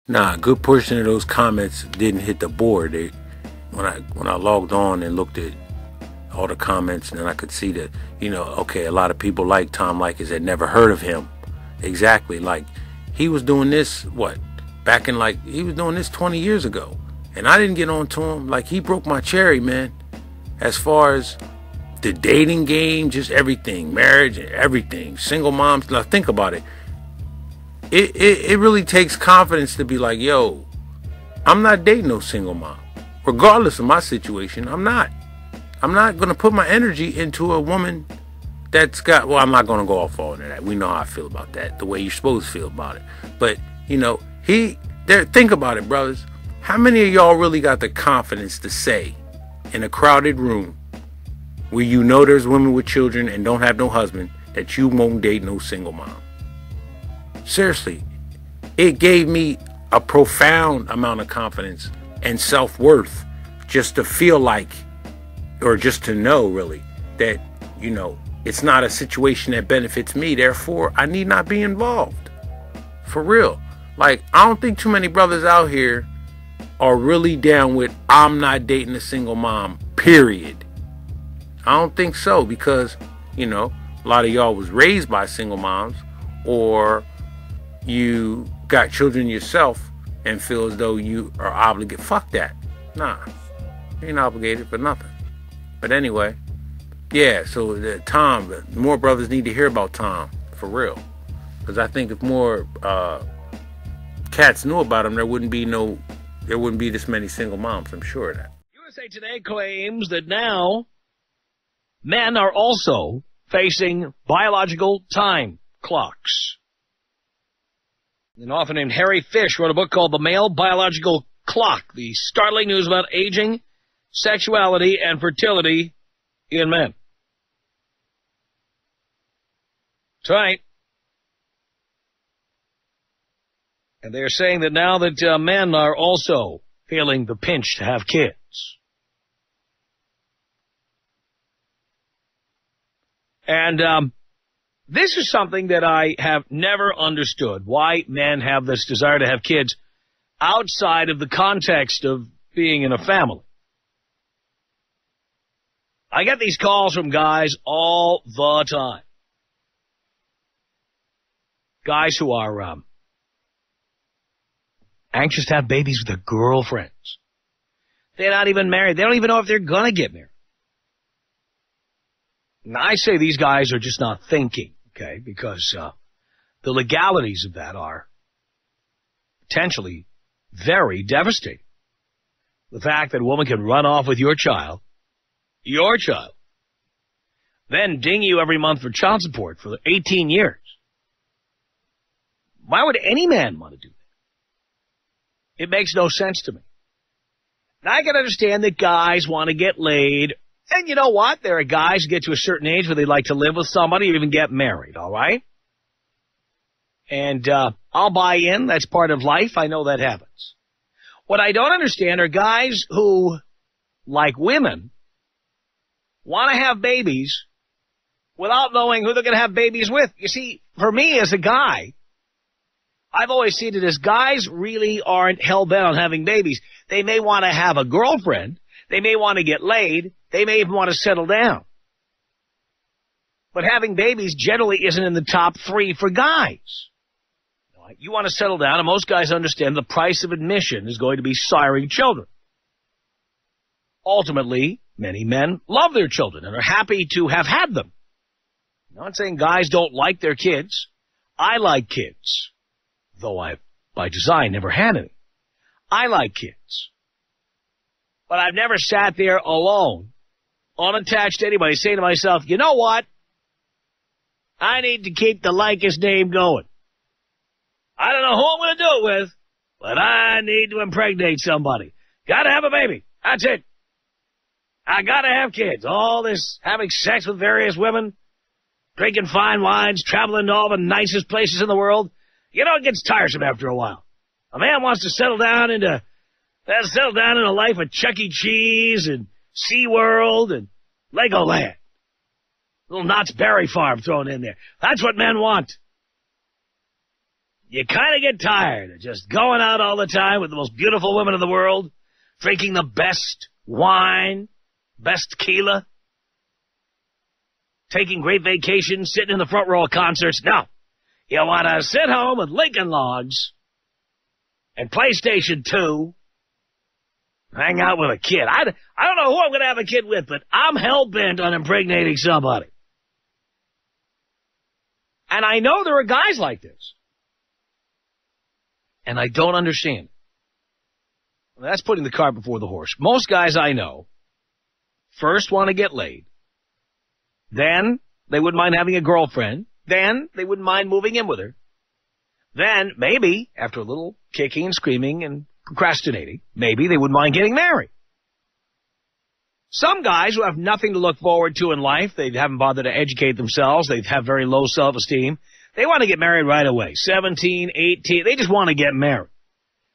Nah, a good portion of those comments didn't hit the board. When I logged on and looked at all the comments, and then I could see that, okay, a lot of people like Tom Leykis had never heard of him. Exactly. Like, he was doing this, he was doing this 20 years ago. And I didn't get on to him. Like, he broke my cherry, man. As far as the dating game, just everything, marriage and everything, single moms. Now, think about it. It really takes confidence to be like, yo, I'm not dating no single mom. Regardless of my situation, I'm not. I'm not going to put my energy into a woman that's got, I'm not going to go off all into that. We know how I feel about that, the way you're supposed to feel about it. But, think about it, brothers. How many of y'all really got the confidence to say in a crowded room where there's women with children and don't have no husband that you won't date no single mom? Seriously, it gave me a profound amount of confidence and self-worth just to feel like, or just to know really, that, it's not a situation that benefits me. Therefore, I need not be involved. For real. Like, I don't think too many brothers out here are really down with, I'm not dating a single mom, period. I don't think so, because, a lot of y'all was raised by single moms, or you got children yourself and feel as though you are obligated. Fuck that. Nah, you ain't obligated for nothing. But anyway, yeah, so Tom, more brothers need to hear about Tom, for real. Because I think if more cats knew about him, there wouldn't be this many single moms. I'm sure of that. USA Today claims that now men are also facing biological time clocks. An author named Harry Fish wrote a book called The Male Biological Clock, the startling news about aging, sexuality, and fertility in men. That's right. And they're saying that now that men are also feeling the pinch to have kids. And this is something that I have never understood, why men have this desire to have kids outside of the context of being in a family. I get these calls from guys all the time. Guys who are anxious to have babies with their girlfriends. They're not even married. They don't even know if they're going to get married. And I say these guys are just not thinking, okay, because the legalities of that are potentially very devastating. The fact that a woman can run off with your child, then ding you every month for child support for 18 years. Why would any man want to do that? It makes no sense to me. And I can understand that guys want to get laid. And you know what? There are guys who get to a certain age where they like to live with somebody or even get married, all right? And I'll buy in. That's part of life. I know that happens. What I don't understand are guys who, like women, want to have babies without knowing who they're going to have babies with. You see, for me as a guy, I've always seen it as guys really aren't hell-bent on having babies. They may want to have a girlfriend. They may want to get laid. They may even want to settle down. But having babies generally isn't in the top 3 for guys. You want to settle down, and most guys understand the price of admission is going to be siring children. Ultimately, many men love their children and are happy to have had them. I'm not saying guys don't like their kids. I like kids, though I've, by design, never had any. I like kids. But I've never sat there alone, unattached to anybody, saying to myself, you know what? I need to keep the Leykis name going. I don't know who I'm going to do it with, but I need to impregnate somebody. Got to have a baby. That's it. I got to have kids. All this having sex with various women, drinking fine wines, traveling to all the nicest places in the world, it gets tiresome after a while. A man wants to settle down in a life of Chuck E. Cheese and SeaWorld and Legoland. Little Knott's Berry Farm thrown in there. That's what men want. you kind of get tired of just going out all the time with the most beautiful women in the world, drinking the best wine, best tequila, taking great vacations, sitting in the front row of concerts. No, you want to sit home with Lincoln Logs and PlayStation 2, hang out with a kid. I don't know who I'm going to have a kid with, but I'm hell-bent on impregnating somebody. And I know there are guys like this. And I don't understand. Well, that's putting the cart before the horse. Most guys I know first want to get laid. Then they wouldn't mind having a girlfriend. Then they wouldn't mind moving in with her. Then maybe, after a little kicking and screaming and procrastinating, maybe they wouldn't mind getting married. Some guys who have nothing to look forward to in life, they haven't bothered to educate themselves, they have very low self-esteem, they want to get married right away. 17, 18, they just want to get married.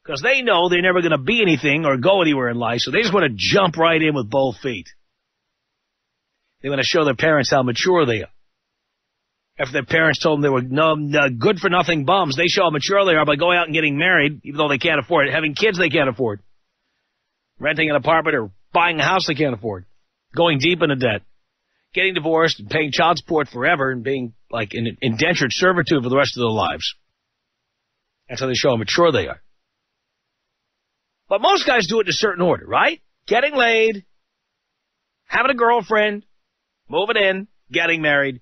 Because they know they're never going to be anything or go anywhere in life, so they just want to jump right in with both feet. They want to show their parents how mature they are. If their parents told them they were good-for-nothing bums, they show how mature they are by going out and getting married, even though they can't afford it, having kids they can't afford, renting an apartment or buying a house they can't afford, going deep into debt, getting divorced and paying child support forever and being like in indentured servitude for the rest of their lives. That's how they show how mature they are. But most guys do it in a certain order, right? Getting laid, having a girlfriend, moving in, getting married.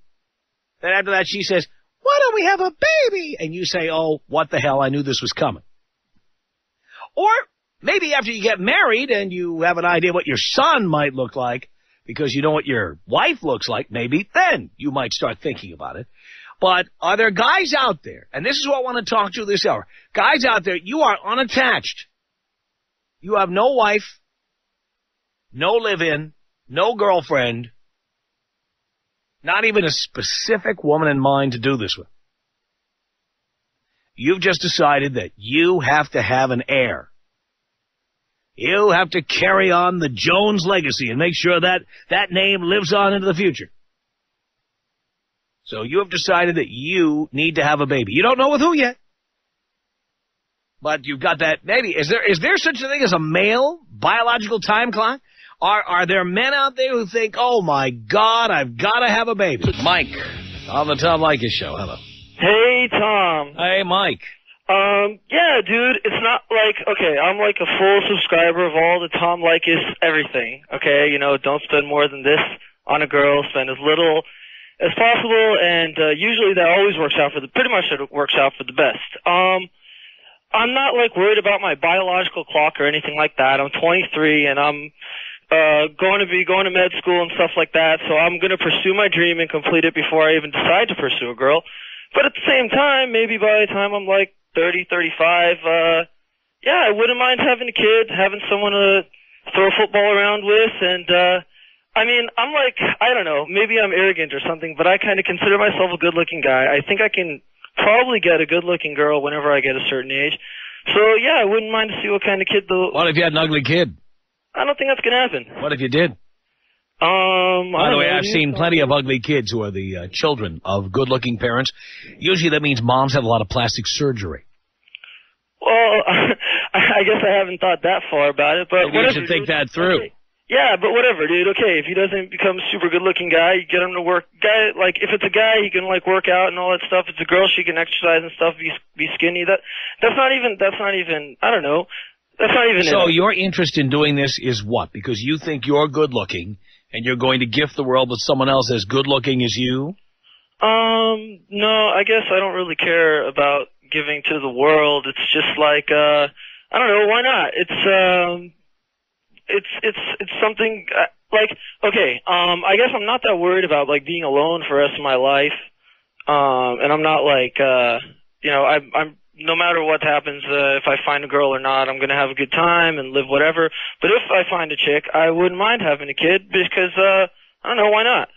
Then after that she says, why don't we have a baby? And you say, oh, what the hell, I knew this was coming. Or maybe after you get married and you have an idea what your son might look like because you know what your wife looks like, maybe then you might start thinking about it. But are there guys out there, and this is what I want to talk to you this hour, guys out there, you are unattached. You have no wife, no live-in, no girlfriend, not even a specific woman in mind to do this with. You've just decided that you have to have an heir. You have to carry on the Jones legacy and make sure that that name lives on into the future. So you have decided that you need to have a baby. You don't know with who yet. But you've got that baby. Is there such a thing as a male biological time clock? Are there men out there who think, oh, my God, I've got to have a baby? Mike, on the Tom Leykis show. Hello. Hey, Tom. Hey, Mike. Yeah, dude, it's not like, okay, I'm like a full subscriber of all the Tom Leykis everything, okay? You know, don't spend more than this on a girl, spend as little as possible, and usually that always works out pretty much it works out for the best. I'm not, like, worried about my biological clock or anything like that. I'm 23, and I'm going to med school and stuff like that, so I'm going to pursue my dream and complete it before I even decide to pursue a girl. But at the same time, maybe by the time I'm, like, 30, 35, yeah, I wouldn't mind having a kid, having someone to throw a football around with, and, I mean, I'm like, I don't know, maybe I'm arrogant or something, but I kind of consider myself a good-looking guy. I think I can probably get a good-looking girl whenever I get a certain age. So, yeah, I wouldn't mind to see what kind of kid What if you had an ugly kid? I don't think that's going to happen. What if you did? By the way, I've seen plenty of ugly kids who are the children of good-looking parents. Usually that means moms have a lot of plastic surgery. Well, I guess I haven't thought that far about it, but maybe you should think that through. Okay. Yeah, but whatever, dude. Okay, if he doesn't become a super good-looking guy, you get him to work. Like, if it's a guy, he can, like, work out and all that stuff. If it's a girl, she can exercise and stuff, be skinny. That's not even, I don't know. That's not even So your interest in doing this is what? Because you think you're good-looking and you're going to gift the world with someone else as good-looking as you? No, I guess I don't really care about giving to the world. It's just like, I don't know, why not? It's something, like, okay, I guess I'm not that worried about, like, being alone for the rest of my life, and I'm not like, you know, I'm no matter what happens, if I find a girl or not, I'm going to have a good time and live whatever, but if I find a chick, I wouldn't mind having a kid, because, I don't know, why not?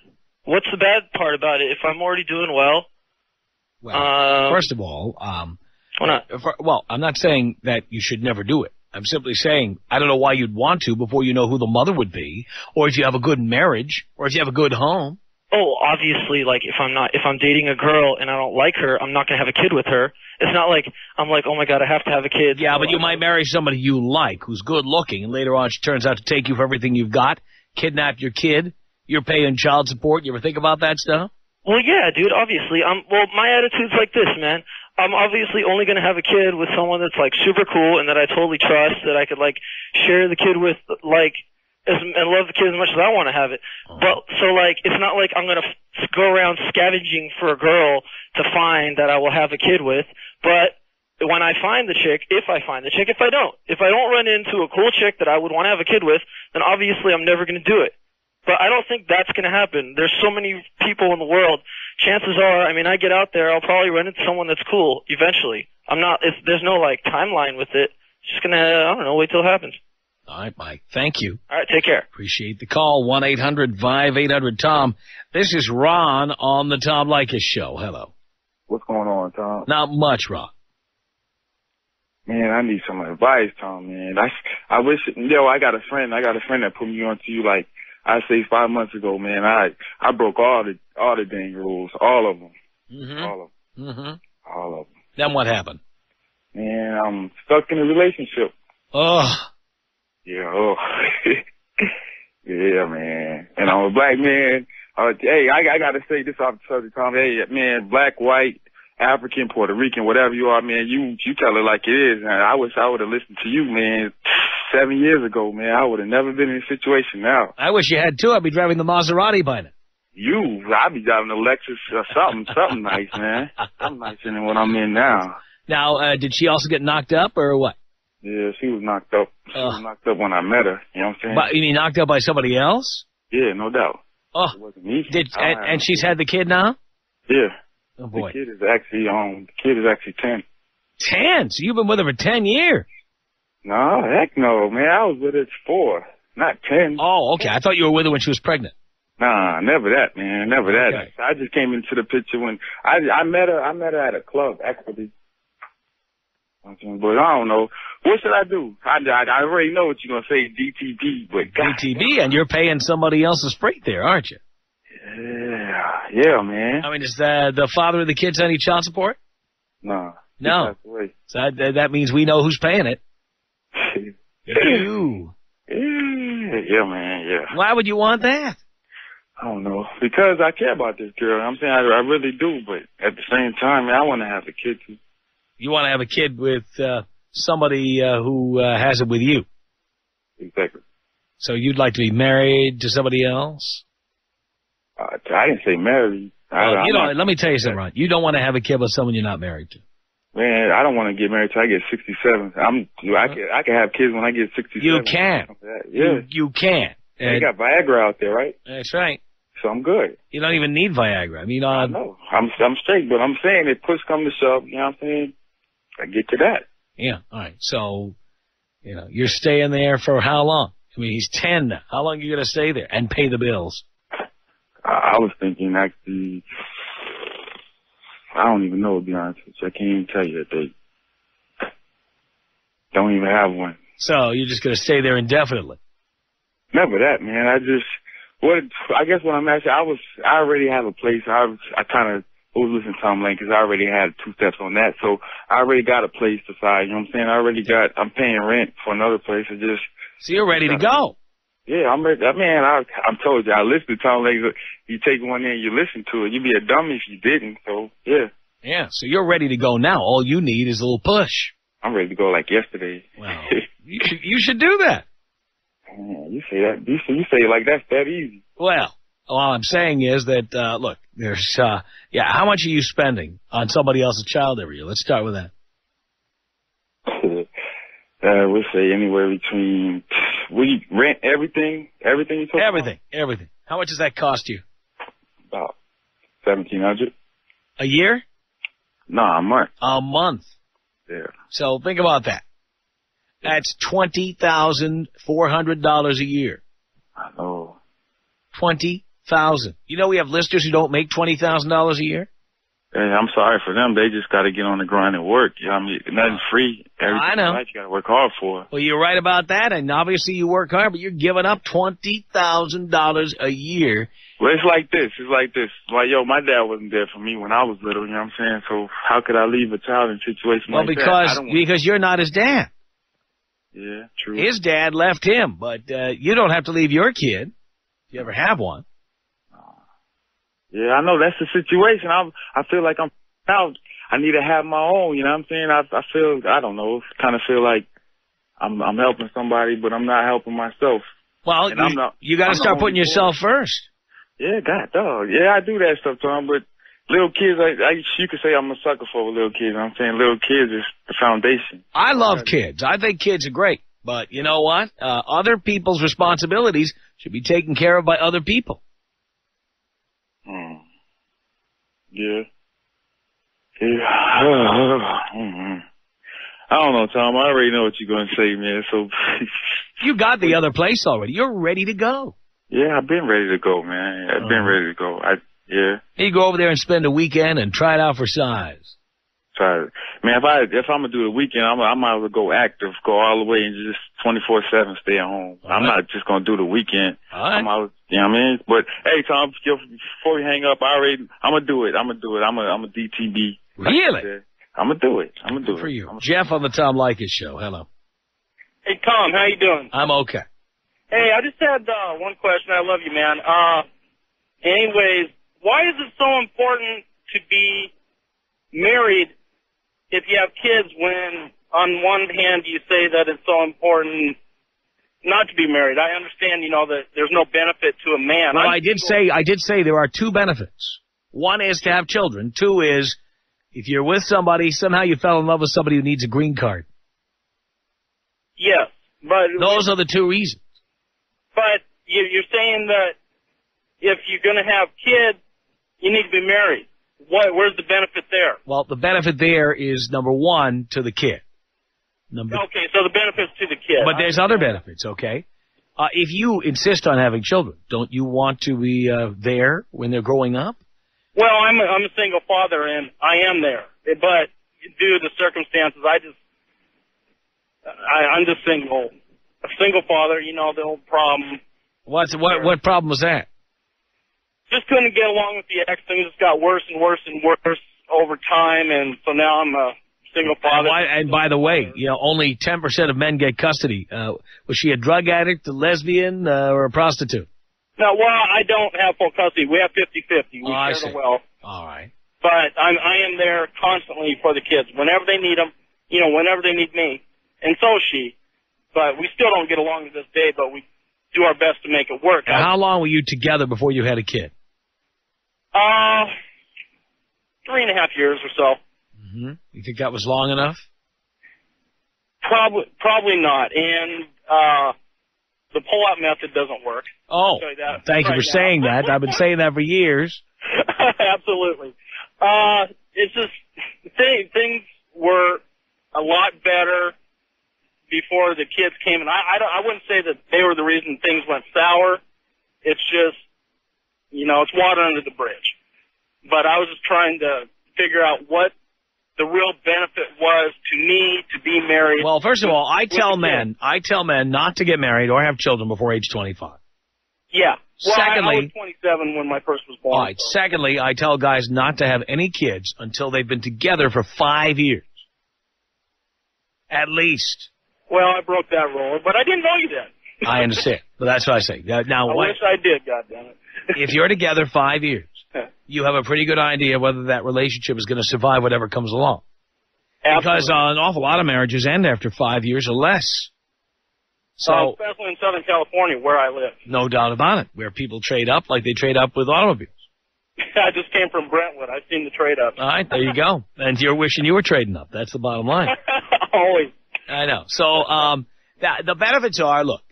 What's the bad part about it if I'm already doing well? Well, first of all, why not? Well, I'm not saying that you should never do it. I'm simply saying, I don't know why you'd want to before you know who the mother would be, or if you have a good marriage, or if you have a good home. Oh, obviously, like, if I'm dating a girl and I don't like her, I'm not going to have a kid with her. It's not like I'm like, oh my God, I have to have a kid. Yeah, but you might marry somebody you like, who's good looking, and later on she turns out to take you for everything you've got, kidnap your kid, you're paying child support. You ever think about that stuff? Well, yeah, dude, obviously. Well, my attitude's like this, man. I'm obviously only going to have a kid with someone that's, like, super cool and that I totally trust, that I could, like, share the kid with, like, and love the kid as much as I want to have it. But, so, like, it's not like I'm going to go around scavenging for a girl to find that I will have a kid with. But when I find the chick, if I find the chick, if I don't run into a cool chick that I would want to have a kid with, then obviously I'm never going to do it. But I don't think that's going to happen. There's so many people in the world. Chances are, I mean, I get out there, I'll probably run into someone that's cool eventually. There's no, like, timeline with it. It's just going to, I don't know, wait till it happens. All right, Mike. Thank you. All right, take care. Appreciate the call. 1-800-5800-TOM. This is Ron on the Tom Leykis Show. Hello. What's going on, Tom? Not much, Ron. Man, I need some advice, Tom, man. I wish, I got a friend that put me on to you, like, I say 5 months ago, man. I broke all the dang rules, all of them. Mm-hmm. All of them. Mm-hmm. All of them. Then what happened? Man, I'm stuck in a relationship. Oh. Yeah, oh. Yeah, man. And I'm a black man. Hey, I gotta say this off the subject, Tom. Hey, man, black, white, African, Puerto Rican, whatever you are, man, you tell it like it is. Man, I wish I would have listened to you, man, 7 years ago, man. I would have never been in this situation now. I wish you had too. I'd be driving the Maserati by now. I'd be driving a Lexus or something nice, man. Something nicer than what I'm in now. Now, did she also get knocked up or what? Yeah, she was knocked up. She was knocked up when I met her. You know what I'm saying? But you mean knocked up by somebody else? Yeah, no doubt. Oh. It wasn't me. And she's had the kid now? Yeah. Oh, boy. The kid is actually 10. 10? So you've been with her for 10 years? No, heck no, man. I was with her for 4, not 10. Oh, okay. I thought you were with her when she was pregnant. Nah, never that, man. Never that. Okay. I just came into the picture when I met her. I met her at a club, actually. But I don't know. What should I do? I already know what you're gonna say, DTB, but God. DTB, and you're paying somebody else's freight there, aren't you? Yeah, man. I mean, is the father of the kids any child support? No. No. So that means we know who's paying it. You. Yeah, man, yeah. Why would you want that? I don't know. Because I care about this girl. I'm saying I really do, but at the same time, man, I want to have a kid too. You want to have a kid with somebody who has it with you. Exactly. So you'd like to be married to somebody else? I didn't say married. Let me tell you something, Ron. You don't want to have a kid with someone you're not married to. Man, I don't want to get married till I get 67. I can have kids when I get 67. You can. Yeah. You can. They got Viagra out there, right? That's right. So I'm good. You don't even need Viagra. I mean, I know. I'm straight, but I'm saying if push comes to shove, you know what I'm saying? I get to that. Yeah. All right. So, you're staying there for how long? I mean, he's 10 now. How long are you going to stay there and pay the bills? I was thinking actually, I don't even know, to be honest with you. I can't even tell you a date. Don't even have one. So you're just going to stay there indefinitely? Never that, man. I guess what I'm asking, I already have a place. I kind of was listening to Tom Leykis. I already had 2 steps on that. So I already got a place to side. You know what I'm saying? I'm paying rent for another place. So you're ready to go? Yeah, I'm ready. Man, I'm told you, I listened to Tom Leykis. You take one in, you listen to it. You'd be a dummy if you didn't. So, yeah. Yeah, so you're ready to go now. All you need is a little push. I'm ready to go like yesterday. Well, you should do that. Man, you say that. You say it like that's that easy. Well, all I'm saying is that, look, there's, how much are you spending on somebody else's child every year? Let's start with that. We'll say anywhere between, we rent everything you talk about? Everything. How much does that cost you? About $1,700. A year? No, a month. A month. Yeah. So think about that. That's $20,400 a year. I know. 20,000. You know we have listeners who don't make $20,000 a year? Hey, I'm sorry for them. They just got to get on the grind and work. You know what I mean? Nothing's free. Everything I know. You got to work hard for. Well, you're right about that, and obviously you work hard, but you're giving up $20,000 a year Well, it's like this. Like, yo, my dad wasn't there for me when I was little, you know what I'm saying? So how could I leave a child in a situation like that? Because you're not his dad. Yeah, true. His dad left him, but you don't have to leave your kid if you ever have one. Yeah, I know that's the situation. I feel like I'm out. I need to have my own, you know what I'm saying? I feel, I don't know, kind of feel like I'm helping somebody, but I'm not helping myself. Well, you got to start putting yourself first. Yeah, God, dog. Yeah, I do that stuff, Tom, but little kids, you could say I'm a sucker for little kids. I'm saying little kids is the foundation. I love kids. I think kids are great. But you know what? Other people's responsibilities should be taken care of by other people. Yeah. I don't know, Tom. I already know what you're going to say, man. So you got the other place already. You're ready to go. Yeah, I've been ready to go, man. I've been ready to go. Yeah. You go over there and spend a weekend and try it out for size. Try it. Man, if I'm going to do the weekend, I might as well go active, go all the way and just 24/7 stay at home. I'm not just going to do the weekend. All right. You know what I mean? But, hey, Tom, before we hang up, I'm going to do it. I'm a DTB. Really? I'm going to do it. I'm going to do it. For you. Jeff on the Tom Leykis show. Hello. Hey, Tom, how you doing? I'm okay. Hey, I just had one question. I love you, man. Anyways, why is it so important to be married if you have kids when, on one hand, you say that it's so important not to be married? I understand, that there's no benefit to a man. Well, I did say there are two benefits. One is to have children. Two is if you're with somebody, somehow you fell in love with somebody who needs a green card. Yes, but those are the two reasons. But you're saying that if you're going to have kids, you need to be married. Where's the benefit there? Well, the benefit there is, number one, to the kid. Okay, so the benefit's to the kid. But there's other benefits, okay? If you insist on having children, don't you want to be there when they're growing up? Well, I'm a single father, and I am there. But due to the circumstances, I'm just single. A single father, the old problem. What problem was that? Just couldn't get along with the ex. Things just got worse and worse and worse over time, and so now I'm a single father. And by the way, only 10% of men get custody. Was she a drug addict, a lesbian, or a prostitute? No, well, I don't have full custody. We have 50-50. We share the wealth. All right. But I am there constantly for the kids. Whenever they need them, whenever they need me. And so is she. But we still don't get along to this day, but we do our best to make it work. Now, how long were you together before you had a kid? 3.5 years or so. Mm-hmm. You think that was long enough? Probably not. And the pull-out method doesn't work. Oh, thank you for saying that. I've been saying that for years. Absolutely. It's just things were a lot better before the kids came, and I wouldn't say that they were the reason things went sour. It's just, it's water under the bridge. But I was just trying to figure out what the real benefit was to me to be married. Well, first of all, I tell men not to get married or have children before age 25. Yeah. Well, secondly, I was 27 when my first was born. All right. So. Secondly, I tell guys not to have any kids until they've been together for 5 years. At least. Well, I broke that rule, but I didn't know you then. I understand. But that's what I say. Now, I wish I did, goddammit. If you're together 5 years, you have a pretty good idea whether that relationship is going to survive whatever comes along. Absolutely. Because an awful lot of marriages end after 5 years or less. So, especially in Southern California, where I live. No doubt about it, where people trade up like they trade up with automobiles. I just came from Brentwood. I've seen the trade up. All right, there you go. And you're wishing you were trading up. That's the bottom line. Always. I know. So the benefits are, look,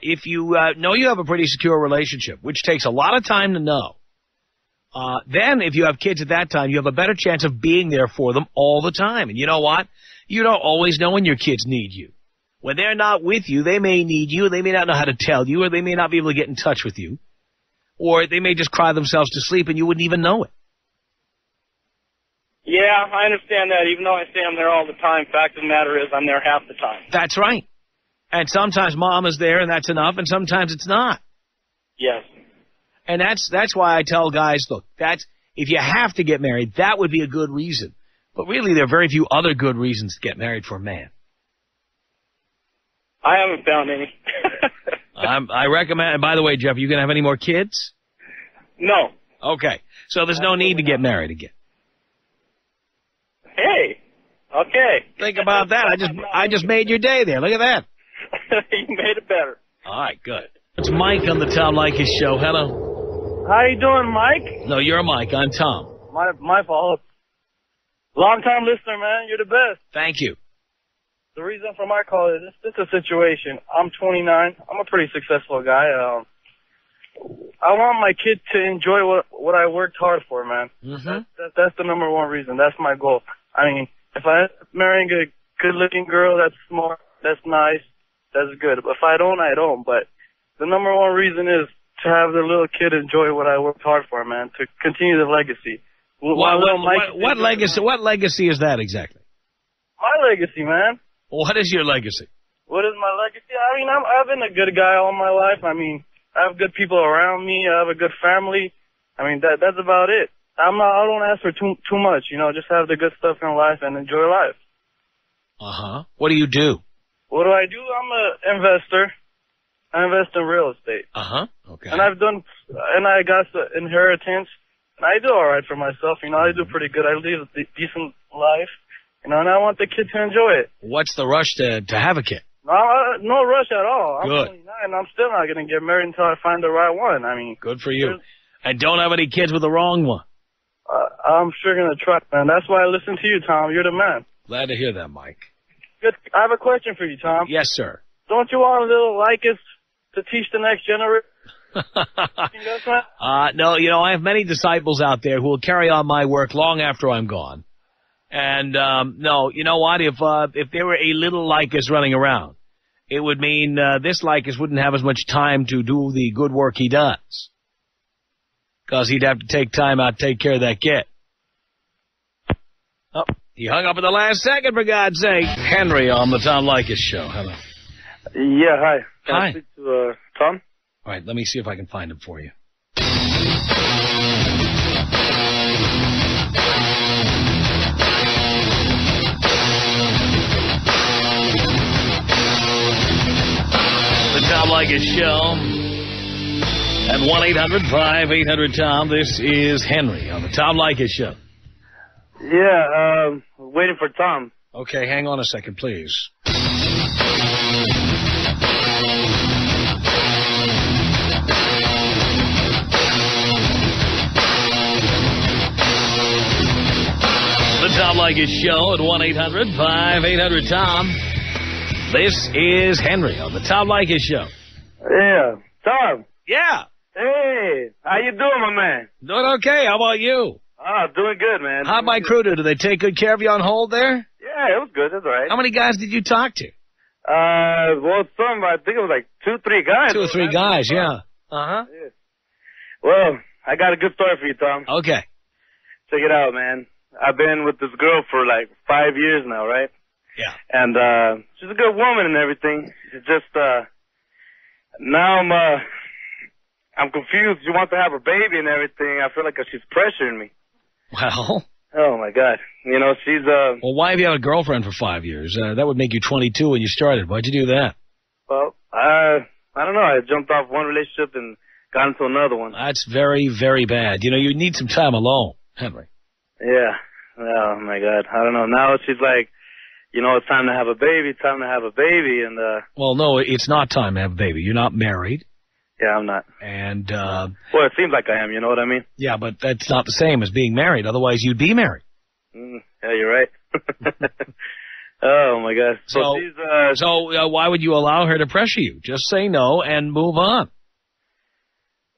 if you know you have a pretty secure relationship, which takes a lot of time to know, then if you have kids at that time, you have a better chance of being there for them all the time. And you know what? You don't always know when your kids need you. When they're not with you, they may need you, they may not know how to tell you, or they may not be able to get in touch with you. Or they may just cry themselves to sleep and you wouldn't even know it. Yeah, I understand that. Even though I say I'm there all the time, fact of the matter is I'm there half the time. That's right. And sometimes mom is there and that's enough, and sometimes it's not. Yes. And that's why I tell guys, look, if you have to get married, that would be a good reason. But really, there are very few other good reasons to get married for a man. I haven't found any. I recommend, and by the way, Jeff, are you going to have any more kids? No. Okay. So there's no need to get married again. Hey. Okay. Think about that. I just made your day there. Look at that. You made it better. All right, good. It's Mike on the Tom Leykis show. Hello. How you doing, Mike? No, you're Mike. I'm Tom. My fault. Long-time listener, man. You're the best. Thank you. The reason for my call is this is a situation. I'm 29. I'm a pretty successful guy. I want my kid to enjoy what I worked hard for, man. Mm-hmm. That's the number one reason. That's my goal. I mean, if I'm marrying a good-looking girl that's smart, that's nice, that's good. If I don't, I don't. But the number one reason is to have the little kid enjoy what I worked hard for, man, to continue the legacy. What legacy is that exactly? My legacy, man. What is your legacy? What is my legacy? I mean, I've been a good guy all my life. I mean, I have good people around me. I have a good family. I mean, that's about it. I don't ask for too much, you know, just have the good stuff in life and enjoy life. Uh-huh. What do you do? What do? I'm an investor. I invest in real estate. Uh-huh. Okay. And I got the inheritance. And I do all right for myself, you know, I do pretty good. I live a decent life, you know, and I want the kid to enjoy it. What's the rush to have a kid? No rush at all. I'm Good. 29, and I'm still not going to get married until I find the right one. I mean, good for you. And don't have any kids with the wrong one. I'm sure going to try, man. That's why I listen to you, Tom. You're the man. Glad to hear that, Mike. Good. I have a question for you, Tom. Yes, sir. Don't you want a little Leykis to teach the next generation? No, you know, I have many disciples out there who will carry on my work long after I'm gone. And, no, you know what? If there were a little Leykis running around, it would mean, this Leykis wouldn't have as much time to do the good work he does. Cause he'd have to take time out to take care of that kid. Oh, he hung up at the last second, for God's sake. Henry on the Tom Leykis show. Hello. Yeah, hi. Can Hi. I speak to, Tom? All right, let me see if I can find him for you. The Tom Leykis show at 1-800-5800-TOM. This is Henry on the Tom Leykis show. Yeah, waiting for Tom. Okay, hang on a second, please. The Tom Leykis show at 1-800-5800-TOM. This is Henry on the Tom Leykis show. Yeah, Tom. Yeah. Hey, how you doing, my man? Doing okay. How about you? Doing good, man. How'd my crew do? Did they take good care of you on hold there? Yeah, it was good. That's all right. How many guys did you talk to? Well, I think it was like 2-3 guys. 2 or 3 guys, yeah. Uh-huh. Yeah. Well, I got a good story for you, Tom. Okay. Check it out, man. I've been with this girl for like 5 years now, right? Yeah. And, she's a good woman and everything. She's just, now I'm confused. She wants to have a baby and everything. I feel like she's pressuring me. Well. Oh, my God. You know, she's, Well, why have you had a girlfriend for 5 years? That would make you 22 when you started. Why'd you do that? well, I don't know. I jumped off one relationship and got into another one. That's very, very bad. You know, you need some time alone, Henry. Yeah. Oh, my God. I don't know. Now she's like, you know, it's time to have a baby. It's time to have a baby. And, Well, no, it's not time to have a baby. You're not married. yeah, I'm not. And, Well, it seems like I am. You know what I mean? yeah, but that's not the same as being married. Otherwise, you'd be married. Yeah, you're right. Oh, my God. So she's, why would you allow her to pressure you? Just say no and move on.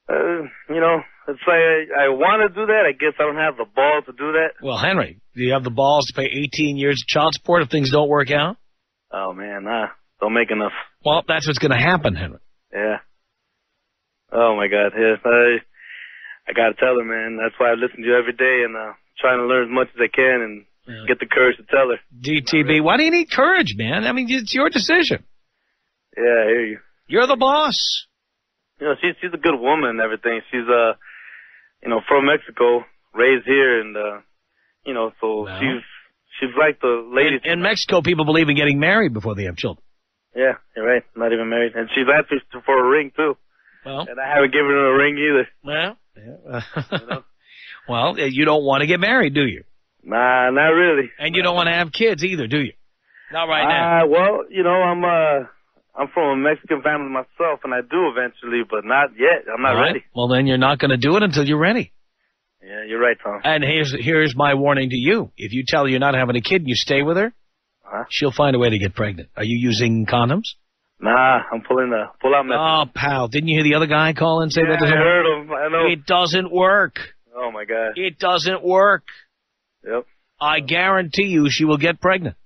you know, it's like I want to do that. I guess I don't have the balls to do that. Well, Henry, do you have the balls to pay 18 years of child support if things don't work out? Oh, man, don't make enough. Well, that's what's going to happen, Henry. Yeah. Oh, my God. Yes, I got to tell her, man. That's why I listen to you every day and trying to learn as much as I can and get the courage to tell her. DTB, why do you need courage, man? I mean, it's your decision. Yeah, I hear you. You're the boss. You know, she's a good woman and everything. She's, you know, from Mexico, raised here, and, you know, so Well, she's like the lady. In Mexico, people believe in getting married before they have children. Yeah, you're right. Not even married. And she's asked me for a ring, too. Well, And I haven't given her a ring either. well, yeah. You know? Well, you don't want to get married, do you? Nah, not really. And you don't want to have kids either, do you? Not right now. Well, you know, I'm from a Mexican family myself, and I do eventually, but not yet. I'm not All right. ready. Well, then you're not going to do it until you're ready. Yeah, you're right, Tom. And here's my warning to you. If you tell her you're not having a kid and you stay with her, she'll find a way to get pregnant. Are you using condoms? Nah, I'm pulling the pull-out method. Oh, pal, didn't you hear the other guy call and say that doesn't I work? heard him. I know. It doesn't work. Oh, my God. It doesn't work. Yep. I guarantee you she will get pregnant.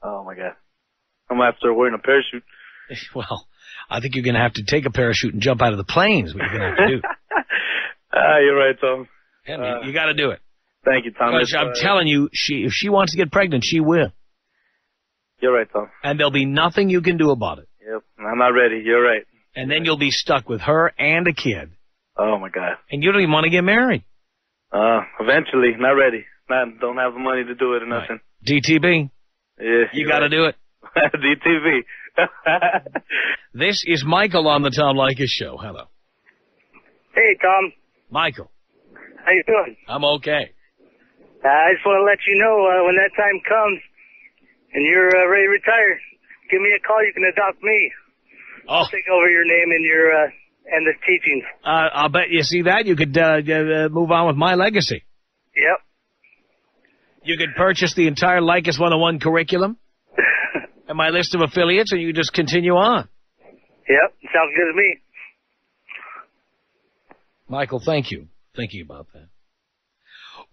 Oh, my God. I'm going to have to start wearing a parachute. Well, I think you're going to have to take a parachute and jump out of the plane is what you're going to have to do. You're right, Tom. Henry, you got to do it. Thank you, Tom. Because I'm telling you, if she wants to get pregnant, she will. You're right, Tom. And there'll be nothing you can do about it. Yep. I'm not ready. You're right. And then you'll be stuck with her and a kid. Oh, my God. And you don't even want to get married. Eventually. Not ready. Don't have the money to do it or nothing. Right. DTB. Yeah. You got to do it. DTV. This is Michael on the Tom Leykis Show. Hello. Hey, Tom. Michael. How you doing? I'm okay. I just want to let you know when that time comes and you're ready to retire, give me a call. You can adopt me. Oh. I'll take over your name and your and the teachings. I'll bet you see that. You could move on with my legacy. Yep. You could purchase the entire Leykis 101 curriculum and my list of affiliates, and you just continue on. Yep. Sounds good to me. Michael, thank you. Thinking about that.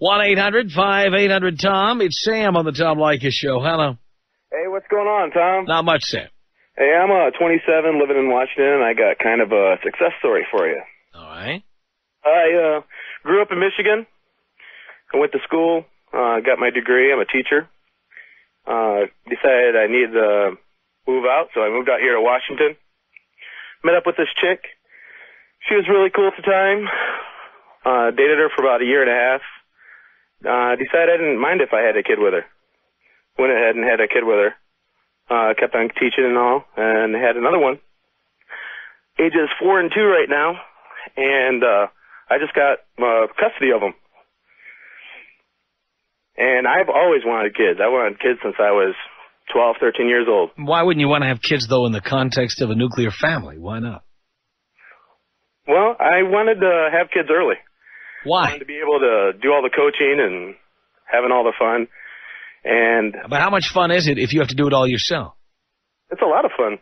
1-800-5800-TOM. It's Sam on the Tom Leykis Show. Hello. Hey, what's going on, Tom? Not much, Sam. Hey, I'm 27, living in Washington, and I got kind of a success story for you. All right. I grew up in Michigan. I went to school, got my degree. I'm a teacher. Decided I needed to move out, so I moved out here to Washington. Met up with this chick. She was really cool at the time. Dated her for about a year and a half. Decided I didn't mind if I had a kid with her. Went ahead and had a kid with her. Kept on teaching and all, and had another one. Ages 4 and 2 right now, and I just got custody of them. And I've always wanted kids. I wanted kids since I was 12, 13 years old. Why wouldn't you want to have kids, though, in the context of a nuclear family? Why not? Well, I wanted to have kids early. I Why? wanted to be able to do all the coaching and having all the fun. And But how much fun is it if you have to do it all yourself? it's a lot of fun.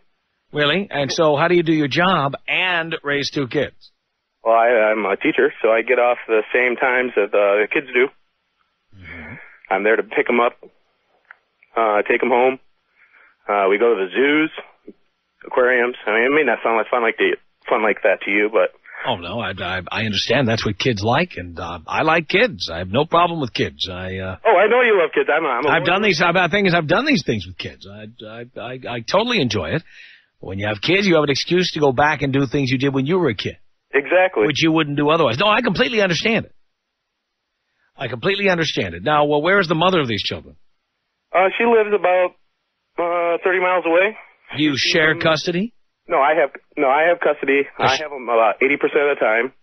Really? And so how do you do your job and raise 2 kids? Well, I'm a teacher, so I get off the same times that the kids do. Mm-hmm. I'm there to pick them up, take them home. We go to the zoos, aquariums. I mean, it may not sound like fun like that to you, but Oh, no, I understand. That's what kids like, and I like kids. I have no problem with kids. oh, I know you love kids. I've done these. The thing is, I've done these things with kids. I totally enjoy it. When you have kids, you have an excuse to go back and do things you did when you were a kid. Exactly. Which you wouldn't do otherwise. No, I completely understand it. I completely understand it. Now, well, where is the mother of these children? She lives about 30 miles away. Do you share custody? No, I have custody. Does I have them about 80% of the time.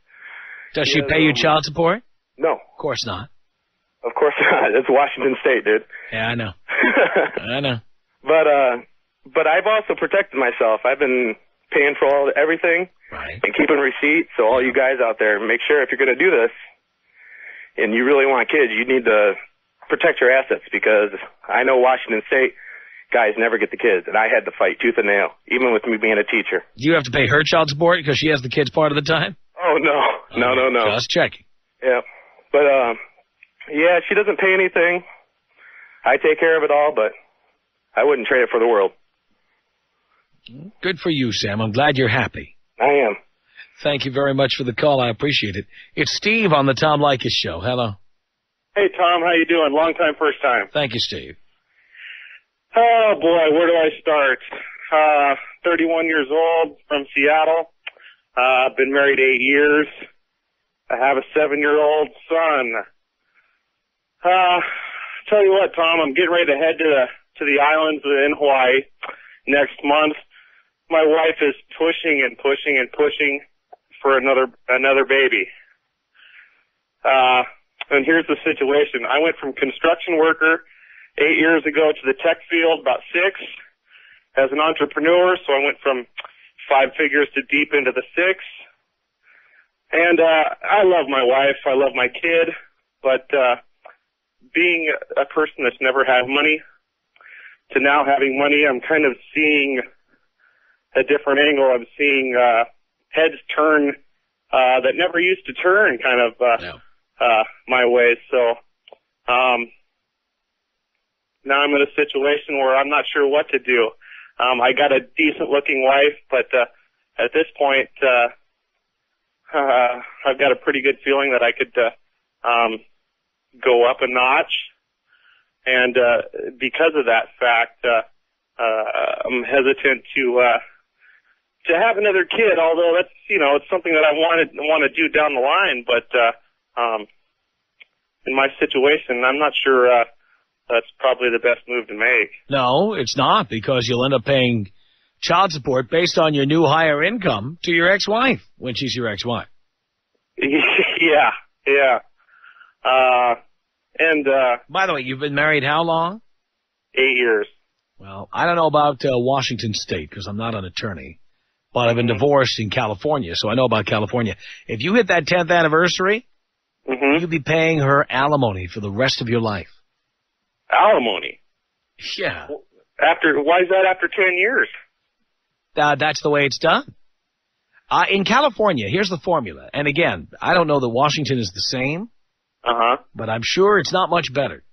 Does she pay you child support? No. Of course not. Of course not. It's Washington State, dude. Yeah, I know. I know. But I've also protected myself. I've been paying for everything Right. and keeping receipts. So all you guys out there, make sure if you're going to do this and you really want kids, you need to protect your assets, because I know Washington State guys never get the kids, and I had to fight tooth and nail, even with me being a teacher. Do you have to pay her child support because she has the kids part of the time? Oh, no. No. Just checking. Yeah. But, yeah, she doesn't pay anything. I take care of it all, but I wouldn't trade it for the world. Good for you, Sam. I'm glad you're happy. I am. Thank you very much for the call. I appreciate it. It's Steve on the Tom Leykis Show. Hello. Hey, Tom, how you doing? Long time, first time. Thank you, Steve. Oh, boy, where do I start? 31 years old, from Seattle. I've been married 8 years. I have a 7-year-old son. Tell you what, Tom, I'm getting ready to head to the islands in Hawaii next month. My wife is pushing and pushing and pushing for another baby. And here's the situation. I went from construction worker 8 years ago to the tech field about 6 as an entrepreneur. So I went from 5 figures to deep into the 6. And I love my wife. I love my kid. But being a person that's never had money to now having money, I'm kind of seeing a different angle. I'm seeing heads turn that never used to turn kind of my way. So now I'm in a situation where I'm not sure what to do. I got a decent looking wife, but at this point I've got a pretty good feeling that I could go up a notch. And because of that fact, I'm hesitant to have another kid, although that's, it's something that I want to do down the line. But in my situation, I'm not sure that's probably the best move to make. No, it's not, because you'll end up paying child support based on your new higher income to your ex-wife when she's your ex-wife. Yeah. And by the way, you've been married how long? 8 years. Well, I don't know about Washington State because I'm not an attorney, but I've been divorced in California, so I know about California. If you hit that 10th anniversary, you'll be paying her alimony for the rest of your life. Alimony? Yeah. Why is that after 10 years? That's the way it's done. In California, here's the formula. And again, I don't know that Washington is the same. But I'm sure it's not much better.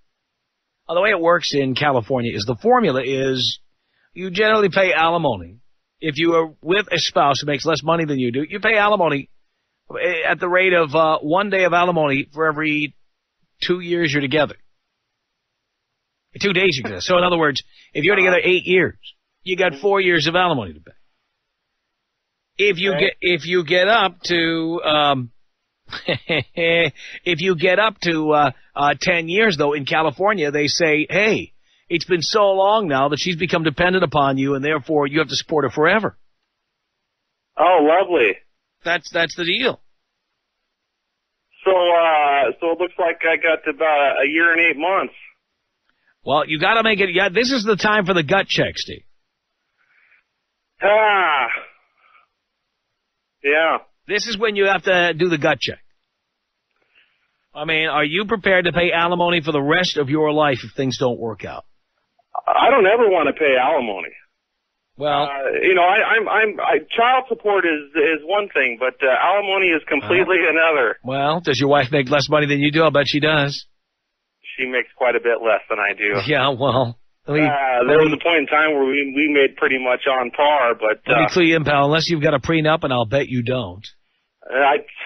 The way it works in California is the formula is you generally pay alimony. If you are with a spouse who makes less money than you do, you pay alimony at the rate of 1 day of alimony for every 2 years you're together. 2 days you're together. So in other words, if you're together 8 years, you got 4 years of alimony to pay. If you get up to if you get up to 10 years, though, in California, they say, hey, it's been so long now that she's become dependent upon you, and therefore you have to support her forever. Oh, lovely. That's the deal. So it looks like I got about a year and 8 months. Well, you got to make it. Yeah, this is the time for the gut check, Steve. Yeah. This is when you have to do the gut check. I mean, are you prepared to pay alimony for the rest of your life if things don't work out? I don't ever want to pay alimony. Well, child support is one thing, but alimony is completely another. Well, does your wife make less money than you do? I'll bet she does. She makes quite a bit less than I do. Yeah, well, there was a point in time where we made pretty much on par, but let me clue you in, pal. Unless you've got a prenup, and I'll bet you don't.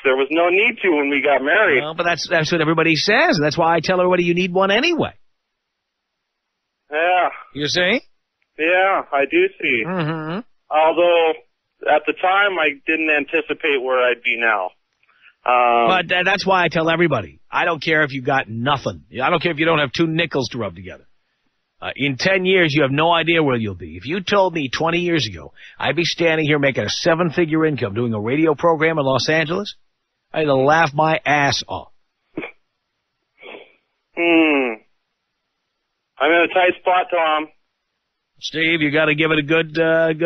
There was no need to when we got married. Well, but that's what everybody says. That's why I tell everybody you need one anyway. Yeah. You see? Yeah, I do see. Mm-hmm. Although, at the time, I didn't anticipate where I'd be now. But that's why I tell everybody. I don't care if you got nothing. I don't care if you don't have 2 nickels to rub together. In 10 years, you have no idea where you'll be. If you told me 20 years ago I'd be standing here making a 7-figure income doing a radio program in Los Angeles, I'd laugh my ass off. I'm in a tight spot, Tom. Steve, you got to give it a good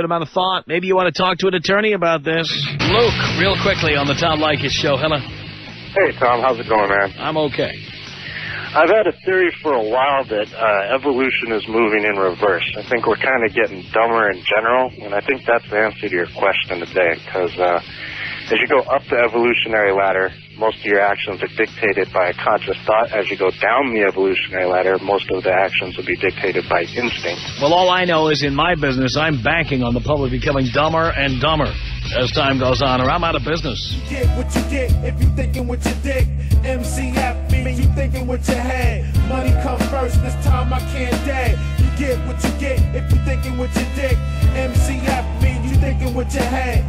amount of thought. Maybe you want to talk to an attorney about this. Luke, real quickly on the Tom Leykis show. Hello. Hey, Tom. How's it going, man? I'm okay. I've had a theory for a while that evolution is moving in reverse. I think we're kind of getting dumber in general, and I think that's the answer to your question today, because as you go up the evolutionary ladder, most of your actions are dictated by a conscious thought. As you go down the evolutionary ladder, most of the actions will be dictated by instinct. Well, all I know is in my business, I'm banking on the public becoming dumber and dumber as time goes on, or I'm out of business. You get what you get if you thinking with your dick. MCF means you thinking with your head. Money come first, this time I can't dead. You get what you get if you thinking with your dick. MCF means you thinking with your head.